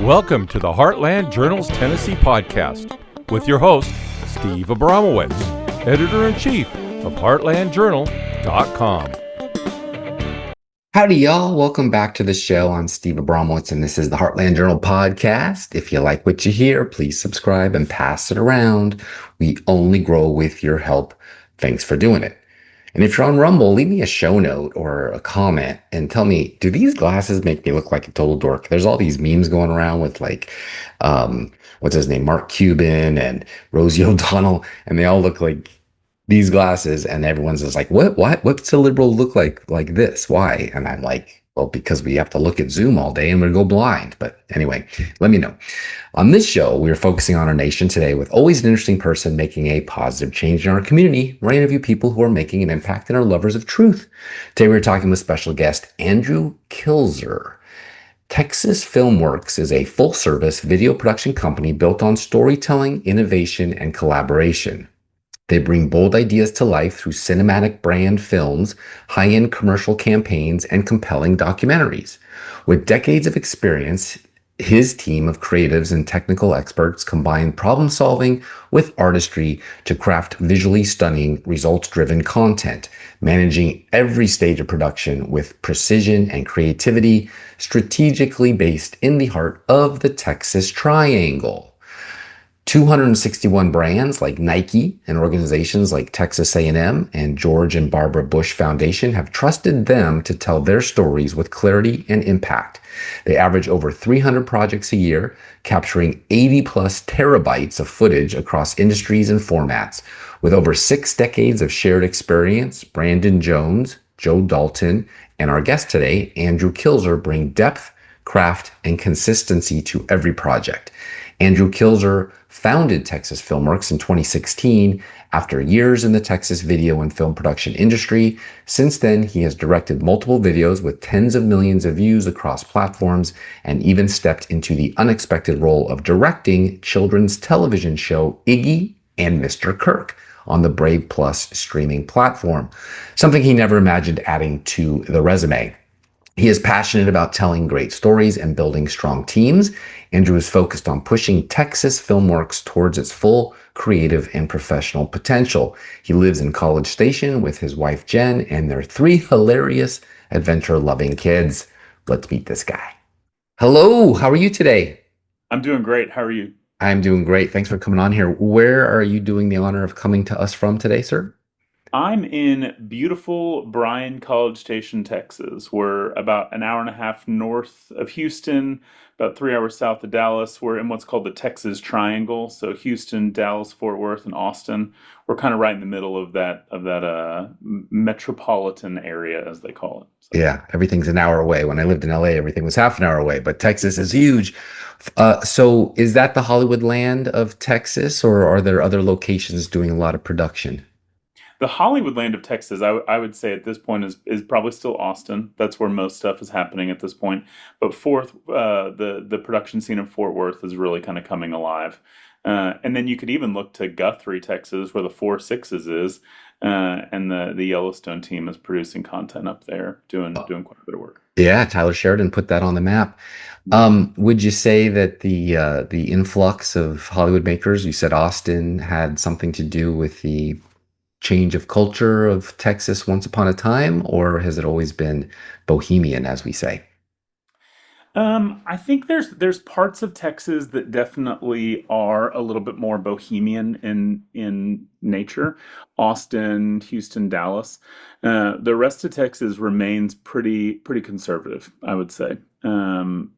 Welcome to the Heartland Journal's Tennessee podcast with your host, Steve Abramowitz, editor-in-chief of heartlandjournal.com. Howdy, y'all. Welcome back to the show. I'm Steve Abramowitz, and this is the Heartland Journal podcast. If you like what you hear, please subscribe and pass it around. We only grow with your help. Thanks for doing it. And if you're on Rumble, leave me a show note or a comment and tell me, do these glasses make me look like a total dork? There's all these memes going around with what's his name? Mark Cuban and Rosie O'Donnell, and they all look like these glasses, and everyone's just like, what's a liberal look like this? Why? And I'm like, well, because we have to look at Zoom all day and we go blind. But anyway, let me know. On this show, we're focusing on our nation today with always an interesting person making a positive change in our community, where I interview people who are making an impact and are lovers of truth. Today, we're talking with special guest Andrew Kilzer. Texas Filmworks is a full-service video production company built on storytelling, innovation, and collaboration. They bring bold ideas to life through cinematic brand films, high-end commercial campaigns, and compelling documentaries. With decades of experience, his team of creatives and technical experts combine problem-solving with artistry to craft visually stunning, results-driven content, managing every stage of production with precision and creativity, strategically based in the heart of the Texas Triangle. 261 brands like Nike and organizations like Texas A&M and George and Barbara Bush Foundation have trusted them to tell their stories with clarity and impact. They average over 300 projects a year, capturing 80 plus terabytes of footage across industries and formats. With over 6 decades of shared experience, Brandon Jones, Joe Dalton, and our guest today, Andrew Kilzer, bring depth, craft, and consistency to every project. Andrew Kilzer founded Texas Filmworks in 2016 after years in the Texas video and film production industry. Since then, he has directed multiple videos with tens of millions of views across platforms and even stepped into the unexpected role of directing children's television show Iggy and Mr. Kirk on the Brave Plus streaming platform, something he never imagined adding to the resume. He is passionate about telling great stories and building strong teams. Andrew is focused on pushing Texas Filmworks towards its full creative and professional potential. He lives in College Station with his wife, Jen, and their 3 hilarious, adventure-loving kids. Let's meet this guy. Hello, how are you today? I'm doing great. How are you? I'm doing great. Thanks for coming on here. Where are you doing the honor of coming to us from today, sir? I'm in beautiful Bryan, College Station, Texas. We're about an hour and a half north of Houston, about 3 hours south of Dallas. We're in what's called the Texas Triangle. So Houston, Dallas, Fort Worth, and Austin. We're kind of right in the middle of that metropolitan area, as they call it. So. Yeah, everything's an hour away. When I lived in LA, everything was half an hour away, but Texas is huge. So is that the Hollywood land of Texas, or are there other locations doing a lot of production? The Hollywood land of Texas, I would say at this point is probably still Austin. That's where most stuff is happening at this point. But the production scene in Fort Worth is really kind of coming alive. And then you could even look to Guthrie, Texas, where the 4 Sixes is, and the Yellowstone team is producing content up there, doing quite a bit of work. Yeah, Tyler Sheridan put that on the map. Would you say that the influx of Hollywood makers, you said Austin had something to do with the change of culture of Texas once upon a time, or has it always been bohemian, as we say? I think there's parts of Texas that definitely are a little bit more bohemian in nature. Austin, Houston, Dallas. The rest of Texas remains pretty conservative, I would say. And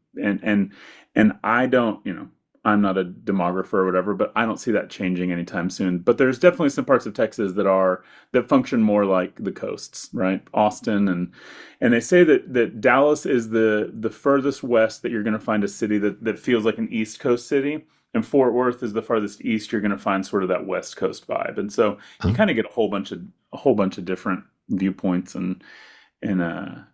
I don't, I'm not a demographer or whatever, but I don't see that changing anytime soon. But there's definitely some parts of Texas that function more like the coasts, right? Austin and they say that Dallas is the furthest west that you're going to find a city that feels like an East Coast city, and Fort Worth is the farthest east you're going to find sort of that West Coast vibe. And so you kind of get a whole bunch of different viewpoints and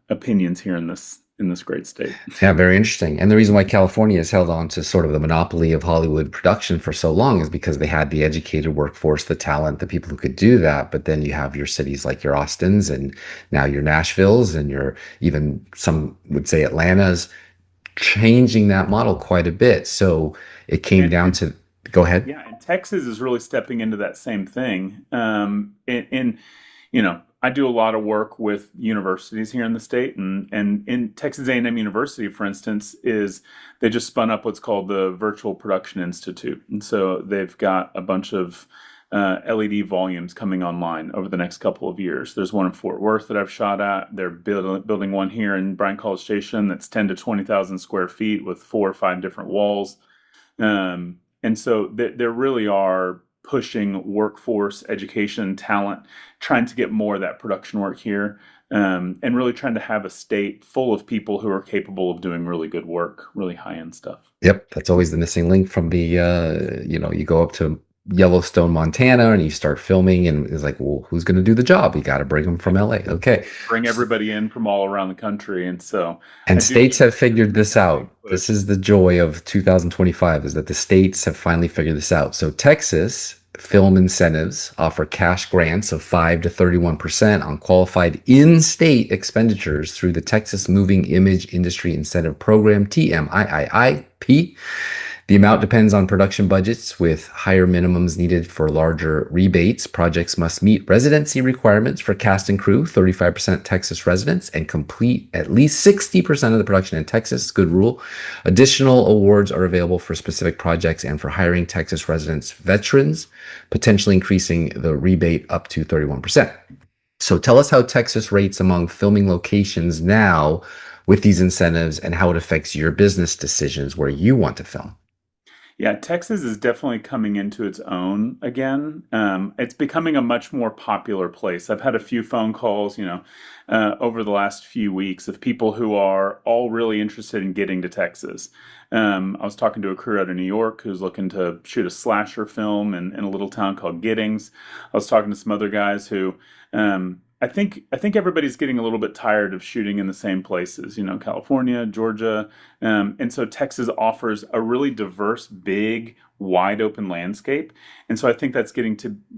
opinions here in this great state. Yeah, very interesting. And the reason why California has held on to sort of the monopoly of Hollywood production for so long is because they had the educated workforce, the talent, the people who could do that. But then you have your cities like your Austins and now your Nashvilles and your even some would say Atlantas changing that model quite a bit. So it came down And to, go ahead. yeah, and Texas is really stepping into that same thing. I do a lot of work with universities here in the state, and in Texas A&M University, for instance, is they just spun up what's called the Virtual Production Institute, and so they've got a bunch of LED volumes coming online over the next couple of years. There's one in Fort Worth that I've shot at. They're building one here in Bryan College Station that's 10 to 20,000 square feet with 4 or 5 different walls. And so there really are pushing workforce, education, talent, trying to get more of that production work here, and really trying to have a state full of people who are capable of doing really good work, really high-end stuff. Yep, that's always the missing link from the, you go up to Yellowstone, Montana, and you start filming, and it's like, well, who's going to do the job? You got to bring them from LA. Okay. Bring everybody in from all around the country, and so I And do states think have there's figured going to this be a big out. This push. is the joy of 2025 is that the states have finally figured this out. So Texas film incentives offer cash grants of 5 to 31% on qualified in-state expenditures through the Texas Moving Image Industry Incentive Program, TMIIIP. The amount depends on production budgets, with higher minimums needed for larger rebates. Projects must meet residency requirements for cast and crew, 35% Texas residents, and complete at least 60% of the production in Texas. Good rule. Additional awards are available for specific projects and for hiring Texas residents veterans, potentially increasing the rebate up to 31%. So tell us how Texas rates among filming locations now with these incentives and how it affects your business decisions where you want to film. Yeah, Texas is definitely coming into its own again. It's becoming a much more popular place. I've had a few phone calls, over the last few weeks of people who are all really interested in getting to Texas. I was talking to a crew out of New York who's looking to shoot a slasher film in a little town called Giddings. I was talking to some other guys who, I think everybody's getting a little bit tired of shooting in the same places, California, Georgia, and so Texas offers a really diverse, big, wide open landscape. And so I think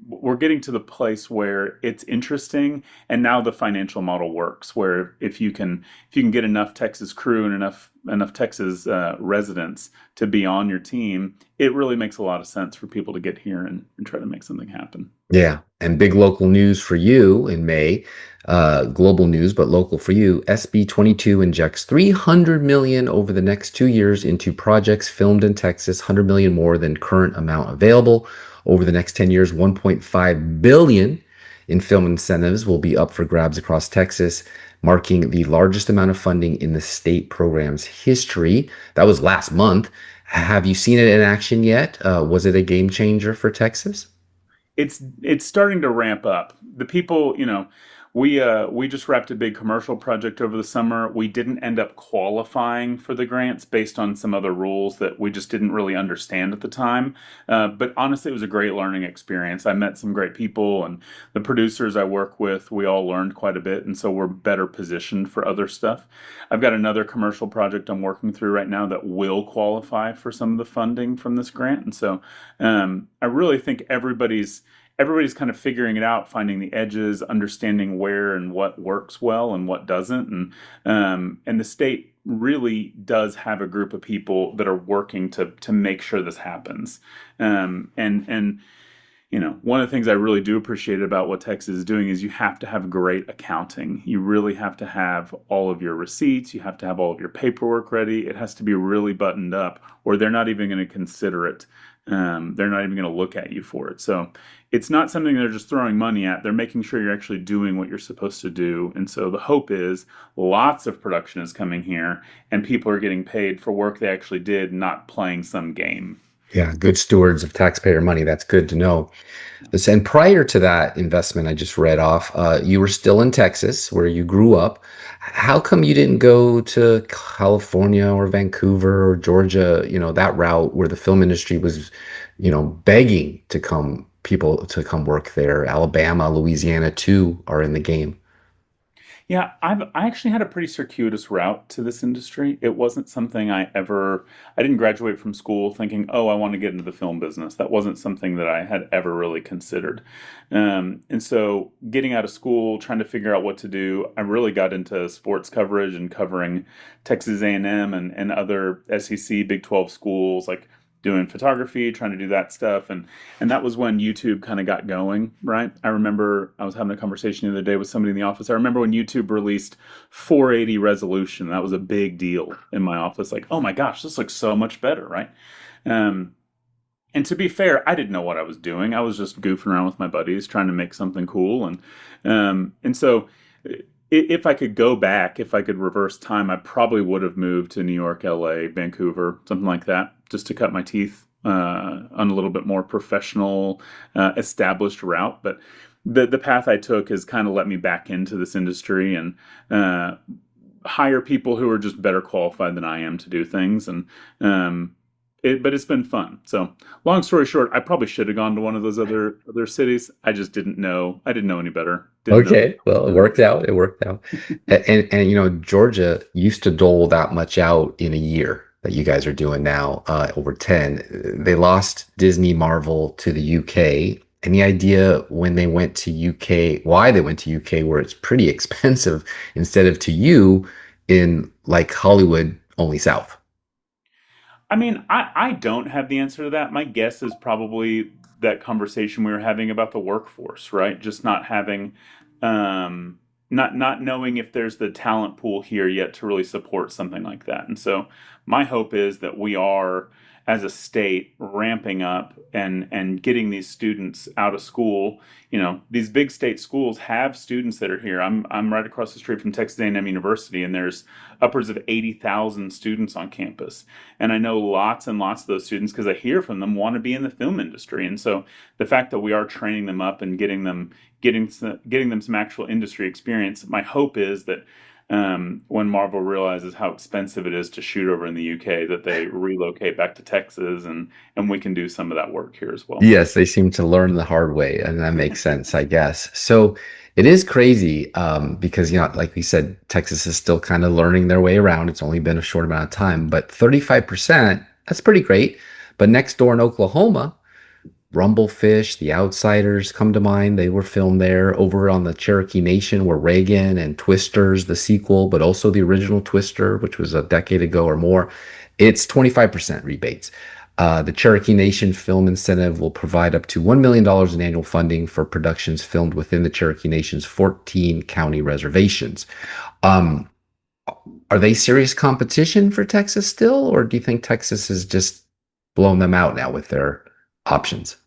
we're getting to the place where it's interesting, and now the financial model works. Where if you can get enough Texas crew and enough Texas residents to be on your team, it really makes a lot of sense for people to get here and try to make something happen. Yeah, and big local news for you in May, global news, but local for you. SB 22 injects 300 million over the next 2 years into projects filmed in Texas, 100 million more than current amount available. Over the next 10 years, 1.5 billion in film incentives will be up for grabs across Texas, marking the largest amount of funding in the state program's history. That was last month. Have you seen it in action yet? Was it a game changer for Texas? It's starting to ramp up. The people, we just wrapped a big commercial project over the summer. We didn't end up qualifying for the grants based on some other rules that we just didn't really understand at the time. But honestly, it was a great learning experience. I met some great people, and the producers I work with, we all learned quite a bit, and so we're better positioned for other stuff. I've got another commercial project I'm working through right now that will qualify for some of the funding from this grant, and so I really think everybody's kind of figuring it out, finding the edges, understanding where and what works well and what doesn't, and the state really does have a group of people that are working to make sure this happens. And one of the things I really do appreciate about what Texas is doing is you have to have great accounting. You really have to have all of your receipts. You have to have all of your paperwork ready. It has to be really buttoned up, or they're not even going to consider it. They're not even going to look at you for it. So it's not something they're just throwing money at. They're making sure you're actually doing what you're supposed to do. And so the hope is lots of production is coming here, and people are getting paid for work they actually did, not playing some game. Yeah, good stewards of taxpayer money. That's good to know. And prior to that investment I just read off, you were still in Texas where you grew up. How come you didn't go to California or Vancouver or Georgia, that route where the film industry was, begging people to come work there? Alabama, Louisiana too are in the game. Yeah, I actually had a pretty circuitous route to this industry. It wasn't something I didn't graduate from school thinking, oh, I want to get into the film business. That wasn't something that I had ever really considered. And so getting out of school, trying to figure out what to do, I really got into sports coverage and covering Texas A&M and other SEC Big 12 schools, like doing photography, trying to do that stuff. And that was when YouTube kind of got going, right? I remember I was having a conversation the other day with somebody in the office. I remember when YouTube released 480 resolution. That was a big deal in my office. Like, oh my gosh, this looks so much better, right? Um, and to be fair, I didn't know what I was doing. I was just goofing around with my buddies, trying to make something cool. And so if I could go back, if I could reverse time, I probably would have moved to New York, LA, Vancouver, something like that, just to cut my teeth on a little bit more professional, established route. But the path I took has kind of let me back into this industry and uh, hire people who are just better qualified than I am to do things. But it's been fun. So long story short, I probably should have gone to one of those other cities. I just didn't know. I didn't know any better. Didn't know Okay, well, it worked out. It worked out. And Georgia used to dole that much out in a year that you guys are doing now, over 10. They lost Disney Marvel to the UK. Any idea when they went to UK, why they went to UK, where it's pretty expensive, instead of to you in like Hollywood, only south? I mean, I don't have the answer to that. My guess is probably that conversation we were having about the workforce, right? Just not having, not knowing if there's the talent pool here yet to really support something like that. And so my hope is that we are, as a state, ramping up and getting these students out of school. You know, these big state schools have students that are here. I'm right across the street from Texas A&M University, and there's upwards of 80,000 students on campus. And I know lots and lots of those students, because I hear from them, want to be in the film industry. And so the fact that we are training them up and getting them some actual industry experience, my hope is that when Marvel realizes how expensive it is to shoot over in the UK, that they relocate back to Texas and we can do some of that work here as well. Yes, they seem to learn the hard way, and that makes sense, I guess. So it is crazy, because, like we said, Texas is still kind of learning their way around. It's only been a short amount of time, but 35%, that's pretty great. But next door in Oklahoma, Rumblefish, The Outsiders come to mind. They were filmed there. Over on the Cherokee Nation were Reagan and Twisters, the sequel, but also the original Twister, which was a decade ago or more. It's 25% rebates. The Cherokee Nation Film Incentive will provide up to $1 million in annual funding for productions filmed within the Cherokee Nation's 14 county reservations. Um, are they serious competition for Texas still, or do you think Texas has just blown them out now with their options?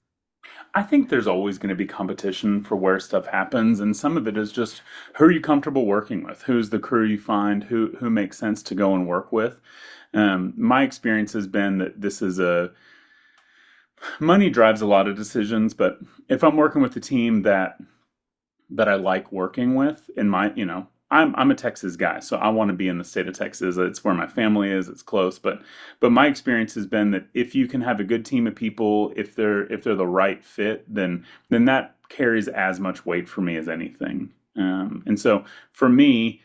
I think there's always going to be competition for where stuff happens, and some of it is just who are you comfortable working with? Who's the crew you find? Who makes sense to go and work with? My experience has been that this is a money drives a lot of decisions, but if I'm working with a team that I like working with, in my, I'm a Texas guy, so I want to be in the state of Texas. It's where my family is. It's close, but my experience has been that if you can have a good team of people, if they're the right fit, then that carries as much weight for me as anything. And so for me,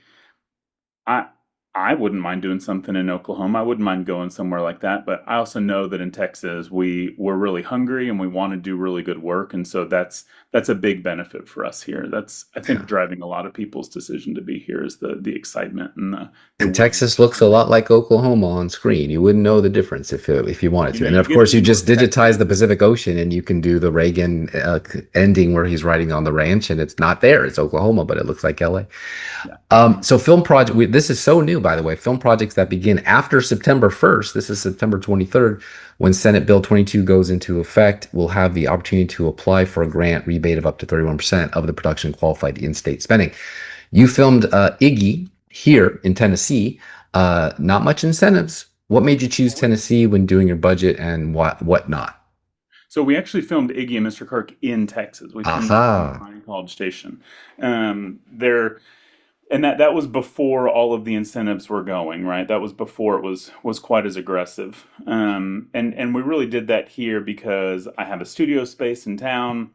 I I wouldn't mind doing something in Oklahoma. I wouldn't mind going somewhere like that. But I also know that in Texas we're really hungry and we want to do really good work. And so that's a big benefit for us here. That's I think driving a lot of people's decision to be here is the excitement and the And willingness Texas looks to a do lot like Oklahoma on screen. You wouldn't know the difference if you wanted it. to. And You of get to course, you be just North digitize Texas. the Pacific Ocean, and you can do the Reagan ending where he's riding on the ranch, and it's not there. It's Oklahoma, but it looks like LA. Yeah. So film project. This is so new, by the way. Film projects that begin after September 1st. This is September 23rd, when Senate Bill 22 goes into effect. Will have the opportunity to apply for a grant rebate of up to 31% of the production qualified in-state spending. You filmed Iggy here in Tennessee. Not much incentives. What made you choose Tennessee when doing your budget, and what not? So we actually filmed Iggy and Mr. Kirk in Texas. We filmed that in Aha. Bryan College Station. There and that was before all of the incentives were going, right? That was before it was quite as aggressive. And we really did that here because I have a studio space in town,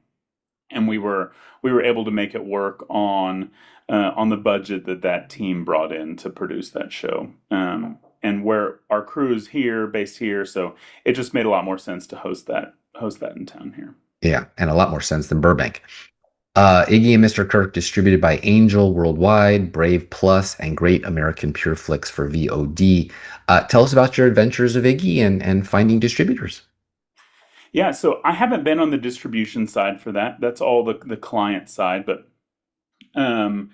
and we were able to make it work on the budget that that team brought in to produce that show. And where our crew is here, based here, so it just made a lot more sense to host that in town here. Yeah, and a lot more sense than Burbank. Iggy and Mr. Kirk, distributed by Angel Worldwide, Brave Plus, and Great American Pure Flix for VOD. Tell us about your adventures of Iggy and finding distributors. Yeah, so I haven't been on the distribution side for that. That's all the client side, but um,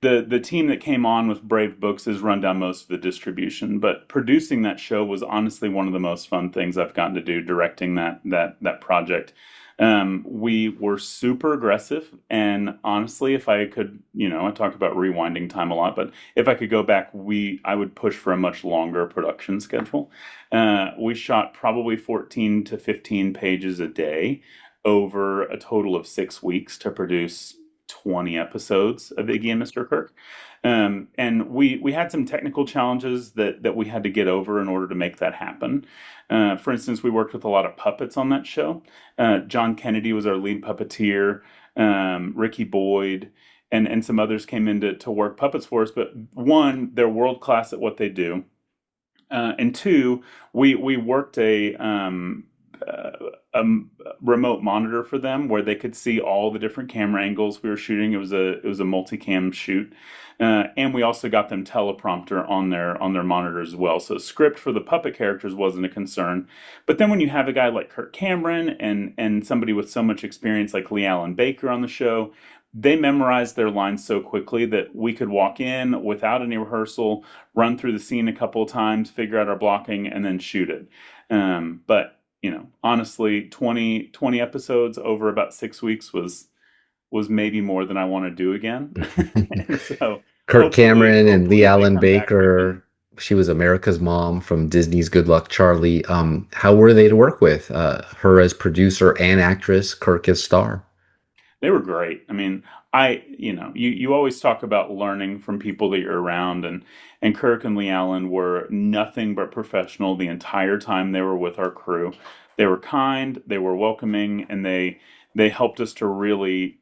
the team that came on with Brave Books has run down most of the distribution. But producing that show was honestly one of the most fun things I've gotten to do, directing that project. We were super aggressive, and honestly, if I could, I talk about rewinding time a lot, but if I could go back, I would push for a much longer production schedule. We shot probably 14 to 15 pages a day over a total of 6 weeks to produce 20 episodes of Iggy and Mr. Kirk. And we had some technical challenges that we had to get over in order to make that happen. For instance, we worked with a lot of puppets on that show. John Kennedy was our lead puppeteer, Ricky Boyd, and some others came in to work puppets for us. But one, they're world class at what they do. And two, we worked a remote monitor for them where they could see all the different camera angles we were shooting. It was a multicam shoot, and we also got them teleprompter on their monitors as well. So script for the puppet characters wasn't a concern. But then when you have a guy like Kirk Cameron and somebody with so much experience like Lee Allen Baker on the show, they memorized their lines so quickly that we could walk in without any rehearsal, run through the scene a couple of times, figure out our blocking, and then shoot it. But honestly, 20 episodes over about 6 weeks was maybe more than I want to do again. So Kirk Cameron and Lee hopefully they Allen come back again. Baker. She was America's Mom from Disney's Good Luck Charlie. How were they to work with? Her as producer and actress, Kirk as star. They were great. I mean, you always talk about learning from people that you're around, and Kirk and Lee Allen were nothing but professional the entire time they were with our crew. They were kind, they were welcoming, and they helped us to really,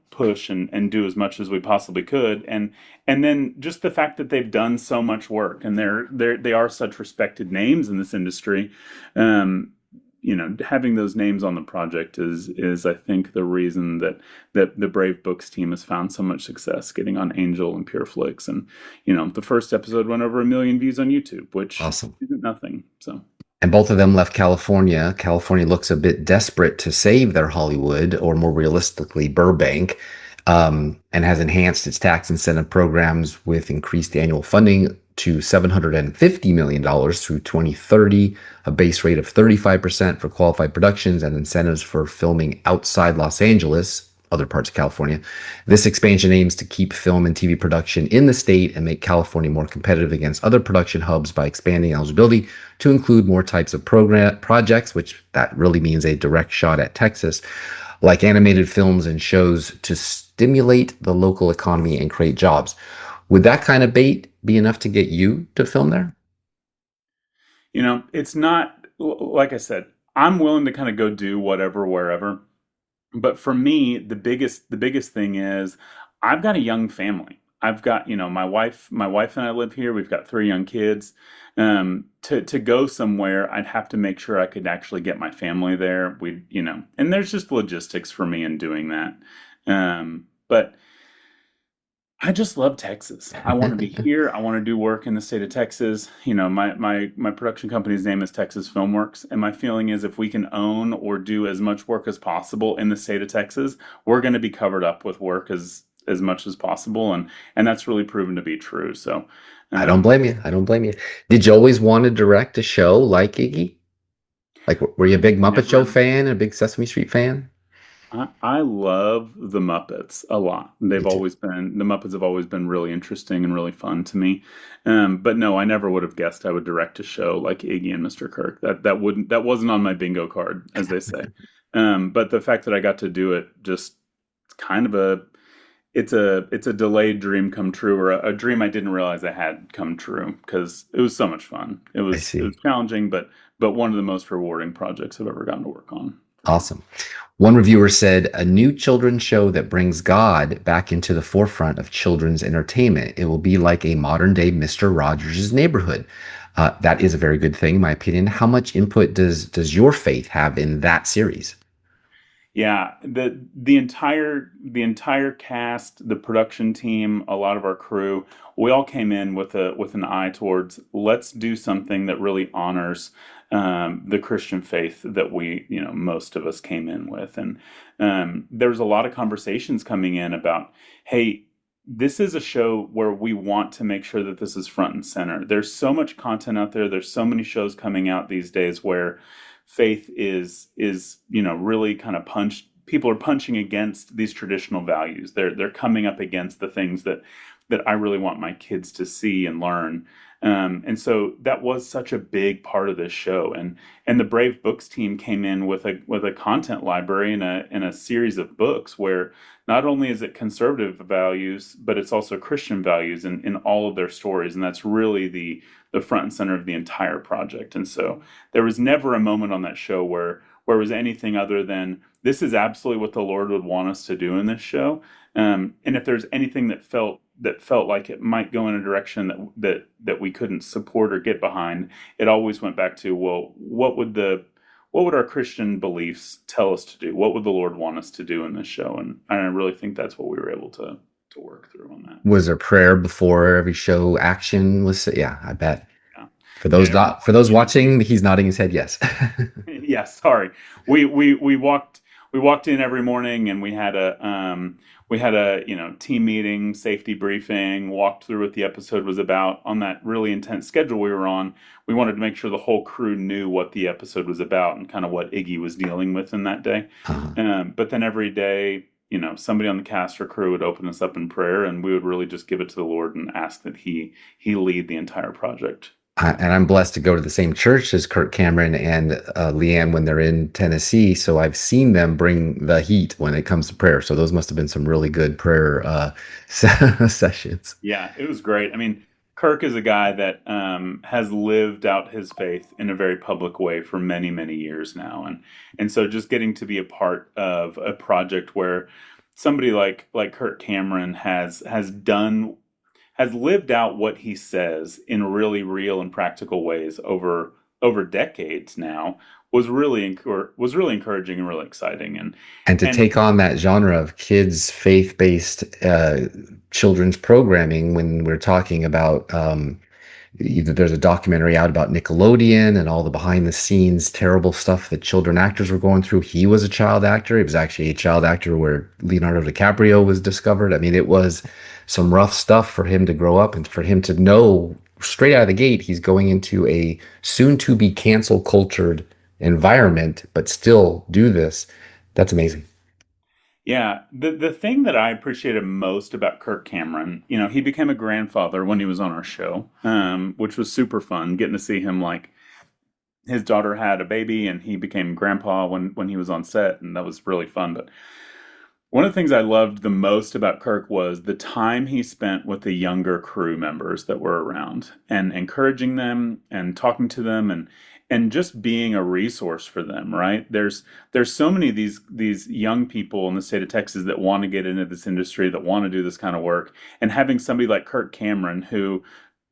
push and do as much as we possibly could. And then just the fact that they've done so much work and they are such respected names in this industry. Having those names on the project is I think the reason that the Brave Books team has found so much success getting on Angel and Pure Flix. And the first episode went over 1 million views on YouTube, which Awesome. isn't nothing. So And both of them left California. California looks a bit desperate to save their Hollywood, or more realistically, Burbank, and has enhanced its tax incentive programs with increased annual funding to $750 million through 2030, a base rate of 35% for qualified productions, and incentives for filming outside Los Angeles, other parts of California. This expansion aims to keep film and TV production in the state and make California more competitive against other production hubs by expanding eligibility to include more types of projects, which that really means a direct shot at Texas, like animated films and shows to stimulate the local economy and create jobs. Would that kind of bait be enough to get you to film there? it's not like I said. I'm willing to kind of go do whatever wherever. But for me, the biggest thing is I've got a young family. I've got, my wife and I live here. We've got 3 young kids. To go somewhere, I'd have to make sure I could actually get my family there. And there's just logistics for me in doing that. But I just love Texas. I want to be here. I want to do work in the state of Texas. My production company's name is Texas Filmworks, and my feeling is if we can own or do as much work as possible in the state of Texas, we're going to be covered up with work as much as possible, and that's really proven to be true. So, I don't blame you. I don't blame you. Did you always want to direct a show like Iggy? Like, were you a big Muppet Show never. fan and a big Sesame Street fan? I love the Muppets a lot. Me too. The Muppets have always been really interesting and really fun to me. But no, I never would have guessed I would direct a show like Iggy and Mr. Kirk. That wasn't on my bingo card, as they say. But the fact that I got to do it, just kind of it's a delayed dream come true, or a dream I didn't realize I had come true, because it was so much fun. It I was it see. was challenging, but one of the most rewarding projects I've ever gotten to work on. Awesome. One reviewer said, a new children's show that brings God back into the forefront of children's entertainment. It will be like a modern day Mr. Rogers' Neighborhood. That is a very good thing, in my opinion. How much input does your faith have in that series? Yeah, the entire cast, the production team, a lot of our crew, we all came in with a with an eye towards let's do something that really honors the Christian faith that most of us came in with, and there was a lot of conversations coming in about, hey, this is a show where we want to make sure that this is front and center. There's so much content out there. There's so many shows coming out these days where faith is really kind of punched people are punching against these traditional values. They're coming up against the things that I really want my kids to see and learn. And so that was such a big part of this show. And the Brave Books team came in with a content library and a series of books where not only is it conservative values, but it's also Christian values in all of their stories. And that's really the front and center of the entire project. And so there was never a moment on that show where it was anything other than this is absolutely what the Lord would want us to do in this show. And if there's anything that felt like it might go in a direction that we couldn't support or get behind, it always went back to, well, what would our Christian beliefs tell us to do? What would the Lord want us to do in this show? And I really think that's what we were able to work through on that. Was there prayer before every show action was? Yeah, I bet. Yeah. For those And for those watching, he's nodding his head yes. yeah, sorry. We walked in every morning and we had a team meeting, safety briefing, walked through what the episode was about. On that really intense schedule we were on, we wanted to make sure the whole crew knew what the episode was about and kind of what Iggy was dealing with in that day. But then every day, somebody on the cast or crew would open us up in prayer, and we would really just give it to the Lord and ask that He lead the entire project. And I'm blessed to go to the same church as Kirk Cameron and Leanne when they're in Tennessee. So I've seen them bring the heat when it comes to prayer. So those must have been some really good prayer sessions. Yeah, it was great. I mean, Kirk is a guy that has lived out his faith in a very public way for many, many years now, and so just getting to be a part of a project where somebody like Kirk Cameron has lived out what he says in really real and practical ways over decades now was really encouraging and really exciting. And to And take on that genre of kids faith-based children's programming when we're talking about either there's a documentary out about Nickelodeon and all the behind the scenes terrible stuff that children actors were going through. He was a child actor. He was actually a child actor where Leonardo DiCaprio was discovered. I mean, it was some rough stuff for him to grow up and for him to know straight out of the gate he's going into a soon to be cancel cultured environment, but still do this. That's amazing. yeah, the thing that I appreciated most about Kirk Cameron, he became a grandfather when he was on our show, which was super fun, getting to see him, like, his daughter had a baby and he became grandpa when he was on set, and that was really fun. But one of the things I loved the most about Kirk was the time he spent with the younger crew members that were around and encouraging them and talking to them and just being a resource for them, right? There's so many of these young people in the state of Texas that want to get into this industry, that want to do this kind of work, and having somebody like Kirk Cameron who,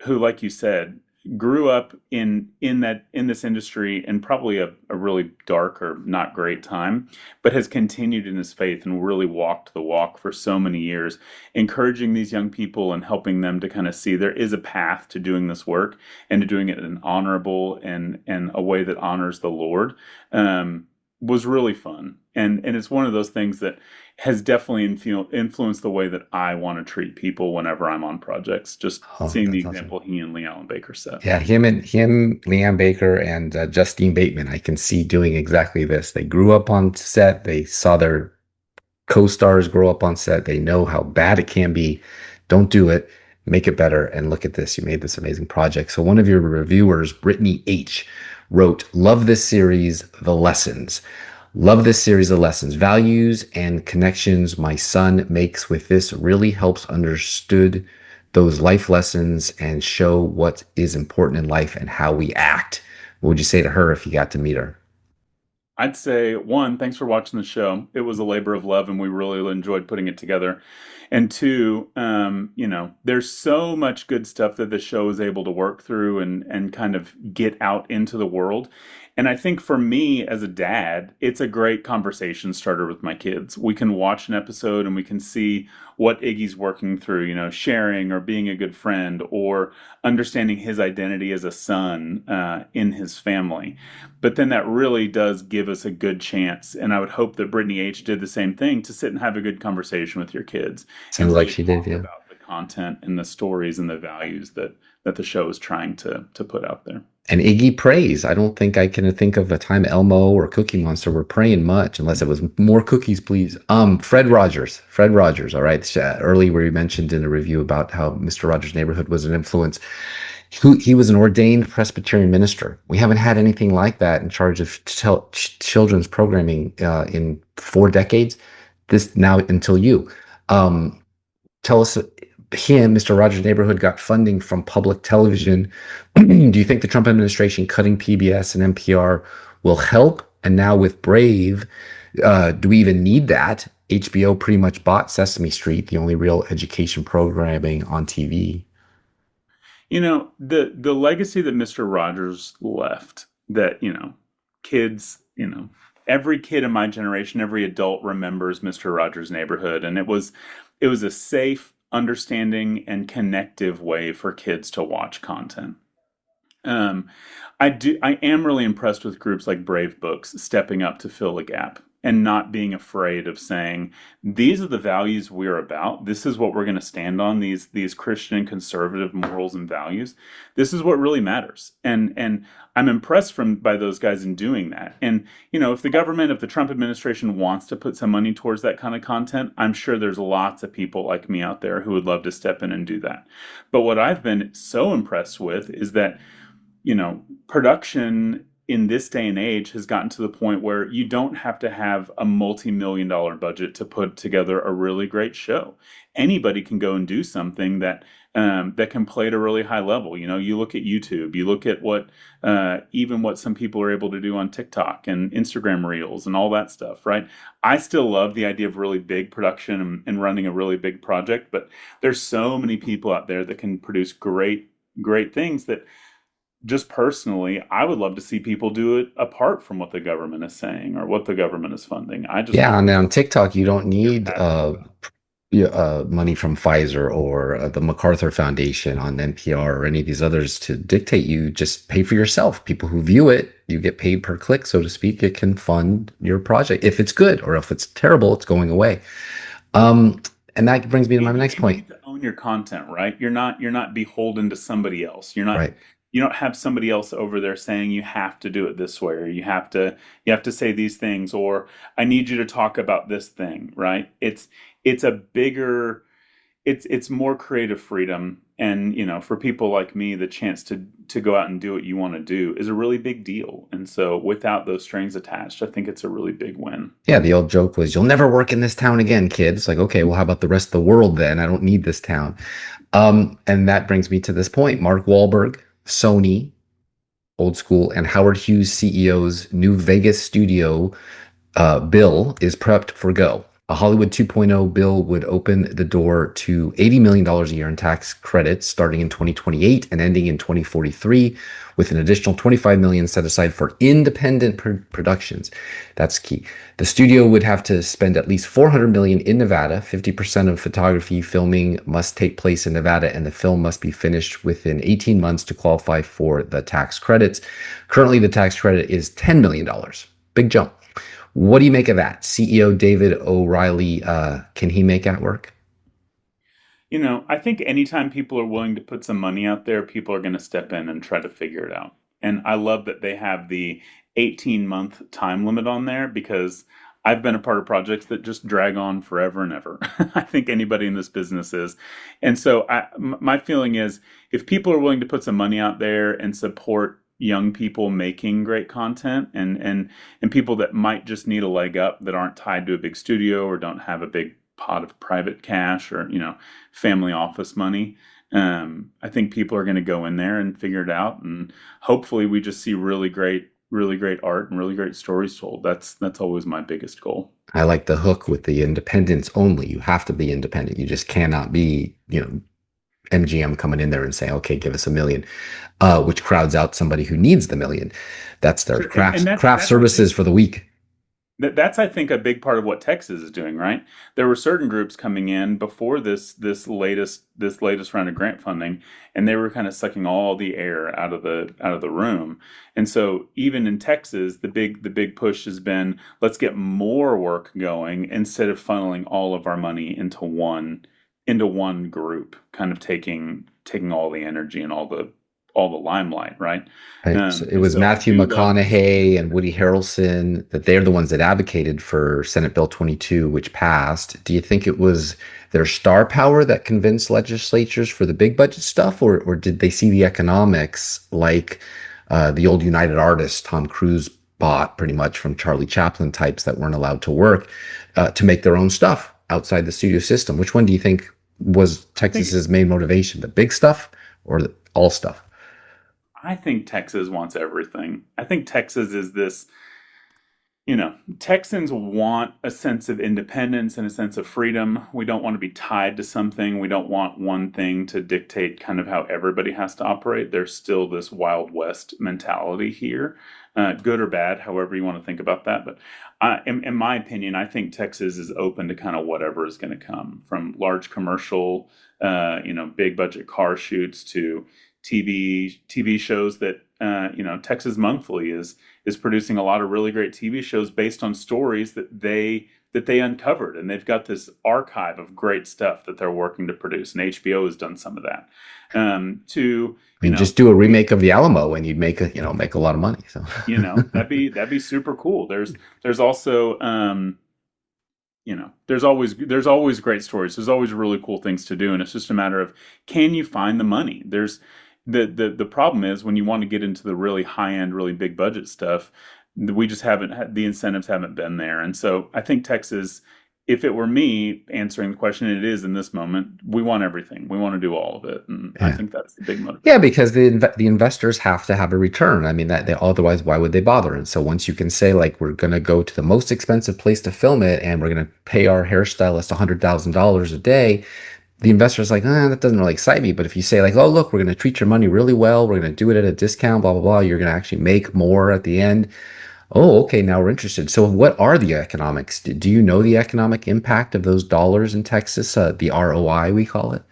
like you said, grew up in this industry in probably a really dark or not great time, but has continued in his faith and really walked the walk for so many years, encouraging these young people and helping them to kind of see there is a path to doing this work and to doing it in an honorable and a way that honors the Lord. Was really fun. And it's one of those things that has definitely influenced the way that I want to treat people whenever I'm on projects. Just Oh, seeing the that's awesome. example he and Lee Allen Baker set. Yeah, him, Leanne Baker, and Justine Bateman. I can see doing exactly this. They grew up on set. They saw their co-stars grow up on set. They know how bad it can be. Don't do it. Make it better. And look at this. You made this amazing project. So one of your reviewers, Brittany H, wrote, "Love this series, The Lessons. Love this series of lessons, values, and connections my son makes with this really helps understood those life lessons and show what is important in life and how we act." What would you say to her if you got to meet her? I'd say one, thanks for watching the show. It was a labor of love, and we really enjoyed putting it together. And two, there's so much good stuff that the show is able to work through and kind of get out into the world. And I think for me as a dad, it's a great conversation starter with my kids. We can watch an episode and we can see what Iggy's working through, sharing or being a good friend or understanding his identity as a son in his family. But then that really does give us a good chance. And I would hope that Brittany H did the same thing to sit and have a good conversation with your kids Sounds and like really she did, talk yeah. about the content and the stories and the values that the show is trying to put out there. And Iggy prays. I don't think I can think of a time Elmo or Cookie Monster were praying much, unless it was more cookies, please. Fred Rogers. Fred Rogers. All right. Earlier, we mentioned in a review about how Mr. Rogers' Neighborhood was an influence. He was an ordained Presbyterian minister. We haven't had anything like that in charge of children's programming in 4 decades. This now until you. Um, Tell us, Mr. Rogers' Neighborhood, got funding from public television. Do you think the Trump administration cutting PBS and NPR will help? And now with Brave, do we even need that? HBO pretty much bought Sesame Street, the only real education programming on TV. The legacy that Mr. Rogers left, that, kids, every kid in my generation, every adult remembers Mr. Rogers' Neighborhood, and it was a safe, understanding, and connective way for kids to watch content. Um, I am really impressed with groups like Brave Books stepping up to fill a gap and not being afraid of saying, these are the values we're about. This is what we're going to stand on, these Christian and conservative morals and values. This is what really matters. And I'm impressed by those guys in doing that. And if the Trump administration wants to put some money towards that kind of content, I'm sure there's lots of people like me out there who would love to step in and do that. But what I've been so impressed with is that production in this day and age has gotten to the point where you don't have to have a multi-million-dollar budget to put together a really great show. Anybody can go and do something that can play at a really high level. You look at YouTube, you look at what some people are able to do on TikTok and Instagram Reels and all that stuff, right? I still love the idea of really big production and running a really big project, but there's so many people out there that can produce great, great things that just personally, I would love to see people do it apart from what the government is saying or what the government is funding. I just Yeah, want and to on TikTok, you don't hear need passionate about. money from Pfizer or the MacArthur Foundation on NPR or any of these others to dictate. You just pay for yourself. People who view it, you get paid per click, so to speak. It can fund your project. If it's good, or if it's terrible, it's going away. Um, and that brings me to my next And you point. get to own your content, right? You're not beholden to somebody else. Right. You don't have somebody else over there saying you have to do it this way or you have to say these things or I need you to talk about this thing, right? It's a bigger it's more creative freedom and for people like me the chance to go out and do what you want to do is a really big deal. And so without those strings attached, I think it's a really big win. Yeah, the old joke was, "You'll never work in this town again, kid." It's like, okay, well, how about the rest of the world then? I don't need this town. And that brings me to this point. Mark Wahlberg, Sony, old school, and Howard Hughes CEO's new Vegas studio bill is prepped for go. A Hollywood 2.0 bill would open the door to $80 million a year in tax credits starting in 2028 and ending in 2043, with an additional 25 million set aside for independent productions. That's key. The studio would have to spend at least 400 million in Nevada. 50% of photography filming must take place in Nevada, and the film must be finished within 18 months to qualify for the tax credits. Currently, the tax credit is $10 million. Big jump. What do you make of that? CEO David O'Reilly, can he make that work? I think anytime people are willing to put some money out there, people are going to step in and try to figure it out. And I love that they have the 18-month time limit on there because I've been a part of projects that just drag on forever and ever. I think anybody in this business is. And so my feeling is if people are willing to put some money out there and support young people making great content and people that might just need a leg up that aren't tied to a big studio or don't have a big pot of private cash or family office money. I think people are going to go in there and figure it out, and hopefully we just see really great really great art and really great stories told. That's always my biggest goal. I like the hook with the independence only. You have to be independent. You just cannot be, MGM coming in there and saying, okay, give us a million, which crowds out somebody who needs the million. That's their Sure, and craft that's I services think for the week. that's I think a big part of what Texas is doing, right? There were certain groups coming in before this latest round of grant funding, and they were kind of sucking all the air out of the room. And so even in Texas, the big push has been, let's get more work going instead of funneling all of our money into one group, kind of taking all the energy and all the limelight, right? Right. So it And was so I Matthew do love to McConaughey see. and Woody Harrelson that they're the ones that advocated for Senate Bill 22, which passed. Do you think it was their star power that convinced legislatures for the big budget stuff, or did they see the economics like the old United Artists Tom Cruise bought pretty much from Charlie Chaplin types that weren't allowed to work to make their own stuff outside the studio system? Which one do you think was I think Texas's main motivation, the big stuff or all stuff? I think Texas wants everything. I think Texas is this, Texans want a sense of independence and a sense of freedom. We don't want to be tied to something. We don't want one thing to dictate kind of how everybody has to operate. There's still this Wild West mentality here, good or bad, however you want to think about that. But in my opinion, I think Texas is open to kind of whatever is going to come, from large commercial, big budget car shoots to TV shows that Texas Monthly is producing a lot of really great TV shows based on stories that they uncovered, and they've got this archive of great stuff that they're working to produce, and HBO has done some of that. To I mean, just do a remake of the Alamo and you'd make a lot of money. So that'd be super cool. There's also there's always great stories. There's always really cool things to do, and it's just a matter of, can you find the money? There's the problem is, when you want to get into the really high end, really big budget stuff, we just haven't had the incentives, haven't been there. And so I think Texas, if it were me answering the question, and it is in this moment, we want everything. We want to do all of it, and I yeah. think that's the big Yeah, motivation. because the investors have to have a return. I mean, that they, otherwise, why would they bother? And so once you can say, like, we're going to go to the most expensive place to film it, and we're going to pay our hairstylist $100,000 a day, the investor's like, that doesn't really excite me. But if you say, like, oh, look, we're going to treat your money really well, we're going to do it at a discount, blah blah blah, you're going to actually make more at the end. Oh, okay, now we're interested. So what are the economics? Do you know the economic impact of those dollars in Texas? The ROI, we call it.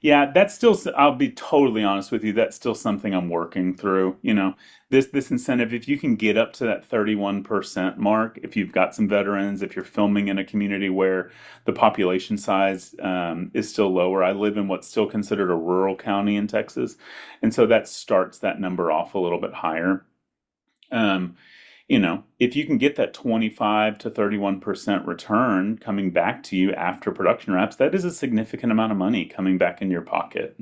Yeah, that's still, I'll be totally honest with you, that's still something I'm working through. This incentive, if you can get up to that 31% mark, if you've got some veterans, if you're filming in a community where the population size is still lower. I live in what's still considered a rural county in Texas, and so that starts that number off a little bit higher. Um, if you can get that 25 to 31% return coming back to you after production wraps, that is a significant amount of money coming back in your pocket,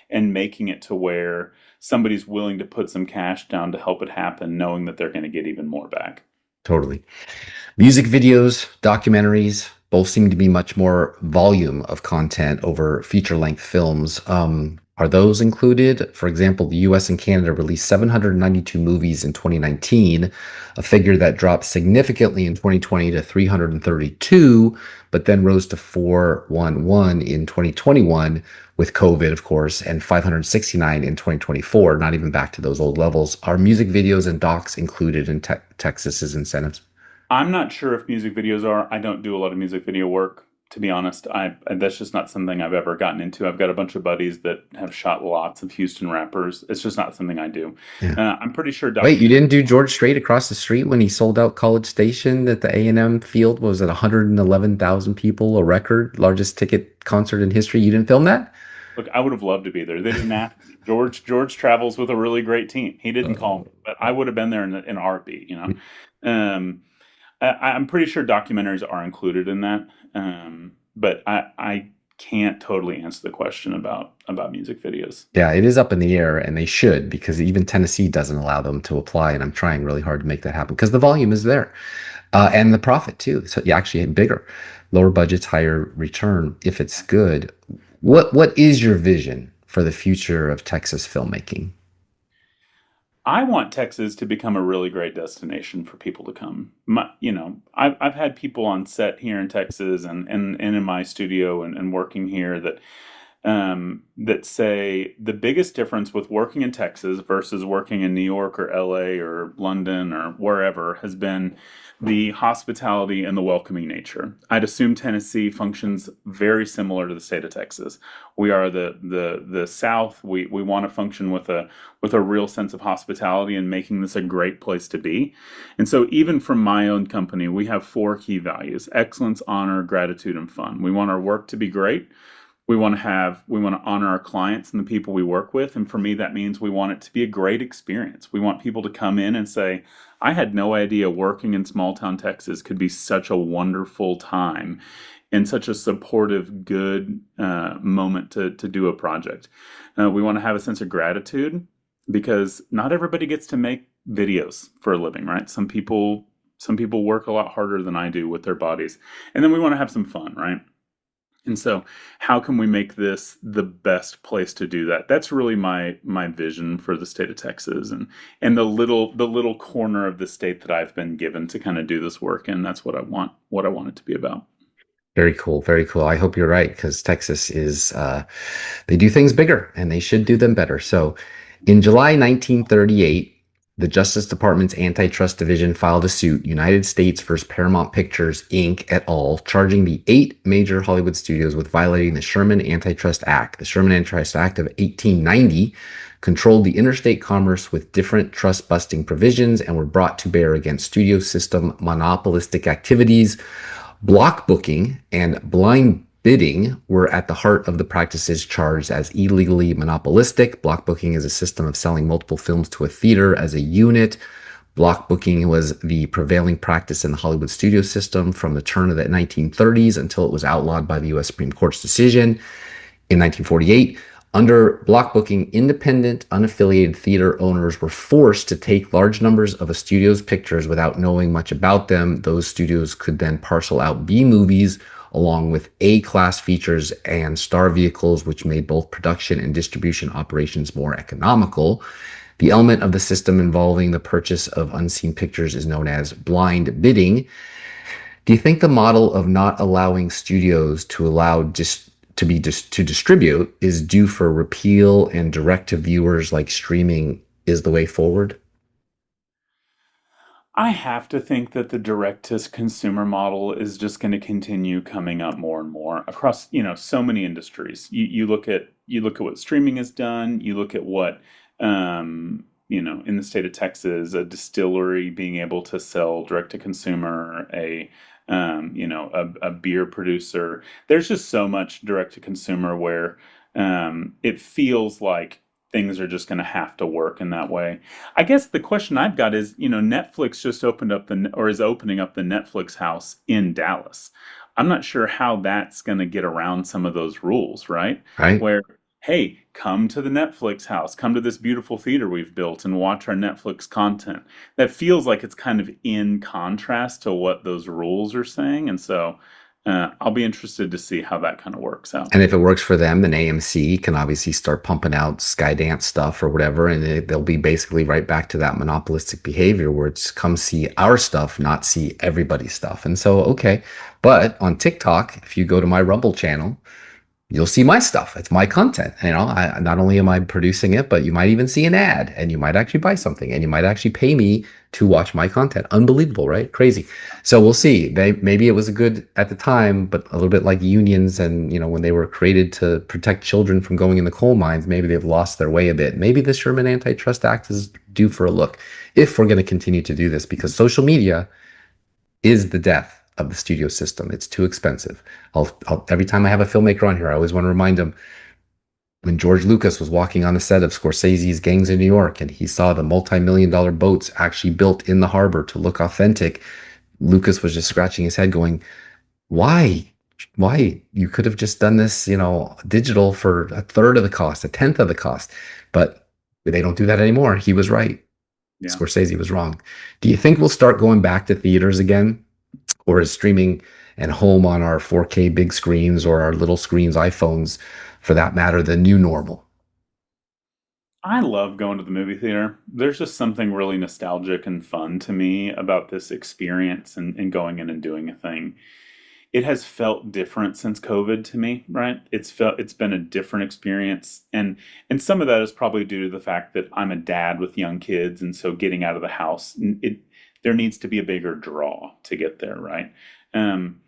and making it to where somebody's willing to put some cash down to help it happen, knowing that they're going to get even more back. Totally. Music videos, documentaries, both seem to be much more volume of content over feature-length films. Are those included? For example, the US and Canada released 792 movies in 2019, a figure that dropped significantly in 2020 to 332, but then rose to 411 in 2021 with COVID, of course, and 569 in 2024, not even back to those old levels. Are music videos and docs included in Texas's incentives? I'm not sure if music videos are. I don't do a lot of music video work, to be honest. That's just not something I've ever gotten into. I've got a bunch of buddies that have shot lots of Houston rappers. It's just not something I do. Yeah. I'm pretty sure Wait, you didn't documentaries do are. George Strait across the street when he sold out College Station at the A&M field? Was it 111,000 people, a record, largest ticket concert in history? You didn't film that? Look, I would have loved to be there. They didn't ask me. George travels with a really great team. He didn't call Uh, me, but I would have been there in a heartbeat. Um, I'm pretty sure documentaries are included in that, but I can't totally answer the question about music videos. yeah, it is up in the air, and they should, because even Tennessee doesn't allow them to apply, and I'm trying really hard to make that happen because the volume is there, and the profit too. So you actually bigger, lower budgets, higher return if it's good. What is your vision for the future of Texas filmmaking? I want Texas to become a really great destination for people to come. I've had people on set here in Texas and in my studio and working here that say the biggest difference with working in Texas versus working in New York or LA or London or wherever has been the hospitality and the welcoming nature. I'd assume Tennessee functions very similar to the state of Texas. We are the South. We want to function with a real sense of hospitality and making this a great place to be. And so even from my own company, we have four key values: excellence, honor, gratitude, and fun. We want our work to be great. We want to honor our clients and the people we work with. And for me, that means we want it to be a great experience. We want people to come in and say, I had no idea working in small town Texas could be such a wonderful time and such a supportive, good moment to do a project. We want to have a sense of gratitude because not everybody gets to make videos for a living, right? Some people work a lot harder than I do with their bodies. And then we want to have some fun, right? And so, how can we make this the best place to do that? That's really my vision for the state of Texas and the little corner of the state that I've been given to kind of do this work in. That's what I want it to be about. Very cool. Very cool. I hope you're right because Texas is, they do things bigger and they should do them better. So in July 1938, the Justice Department's Antitrust Division filed a suit, United States versus Paramount Pictures, Inc. et al., charging the 8 major Hollywood studios with violating the Sherman Antitrust Act. The Sherman Antitrust Act of 1890 controlled the interstate commerce with different trust-busting provisions and were brought to bear against studio system monopolistic activities. Block booking and blind bidding were at the heart of the practices charged as illegally monopolistic. Block booking is a system of selling multiple films to a theater as a unit. Block booking was the prevailing practice in the Hollywood studio system from the turn of the 1930s until it was outlawed by the U.S. Supreme Court's decision in 1948. Under block booking, independent, unaffiliated theater owners were forced to take large numbers of a studio's pictures without knowing much about them. Those studios could then parcel out B movies along with A-class features and star vehicles, which made both production and distribution operations more economical. The element of the system involving the purchase of unseen pictures is known as blind bidding. Do you think the model of not allowing studios to distribute is due for repeal and direct to viewers like streaming is the way forward? I have to think that the direct to consumer model is just going to continue coming up more and more across, so many industries. You look at what streaming has done. You look at what in the state of Texas, a distillery being able to sell direct to consumer, a beer producer. There's just so much direct to consumer where it feels like things are just going to have to work in that way. I guess the question I've got is, Netflix just opened up or is opening up the Netflix house in Dallas. I'm not sure how that's going to get around some of those rules, right? Right? Where, hey, come to the Netflix house, come to this beautiful theater we've built and watch our Netflix content. That feels like it's kind of in contrast to what those rules are saying. And so I'll be interested to see how that kind of works out. And if it works for them, then AMC can obviously start pumping out Skydance stuff or whatever, and they'll be basically right back to that monopolistic behavior where it's come see our stuff, not see everybody's stuff. And so, okay. But on TikTok, if you go to my Rumble channel, you'll see my stuff. It's my content. Not only am I producing it, but you might even see an ad and you might actually buy something and you might actually pay me to watch my content. Unbelievable, right? Crazy. So we'll see. Maybe it was good at the time, but a little bit like unions and, when they were created to protect children from going in the coal mines, maybe they've lost their way a bit. Maybe the Sherman Antitrust Act is due for a look if we're going to continue to do this, because social media is the death of the studio system. It's too expensive. Every time I have a filmmaker on here, I always want to remind them when George Lucas was walking on the set of Scorsese's Gangs of New York and he saw the multi-million-dollar boats actually built in the harbor to look authentic, Lucas was just scratching his head going, why? Why? You could have just done this, digital for a third of the cost, a tenth of the cost. But they don't do that anymore. He was right. Yeah. Scorsese was wrong. Do you think we'll start going back to theaters again? Or is streaming and home on our 4K big screens or our little screens, iPhones, for that matter, the new normal? I love going to the movie theater. There's just something really nostalgic and fun to me about this experience and going in and doing a thing. It has felt different since COVID to me, right? It's been a different experience, and some of that is probably due to the fact that I'm a dad with young kids, and so getting out of the house, there needs to be a bigger draw to get there, right? Um,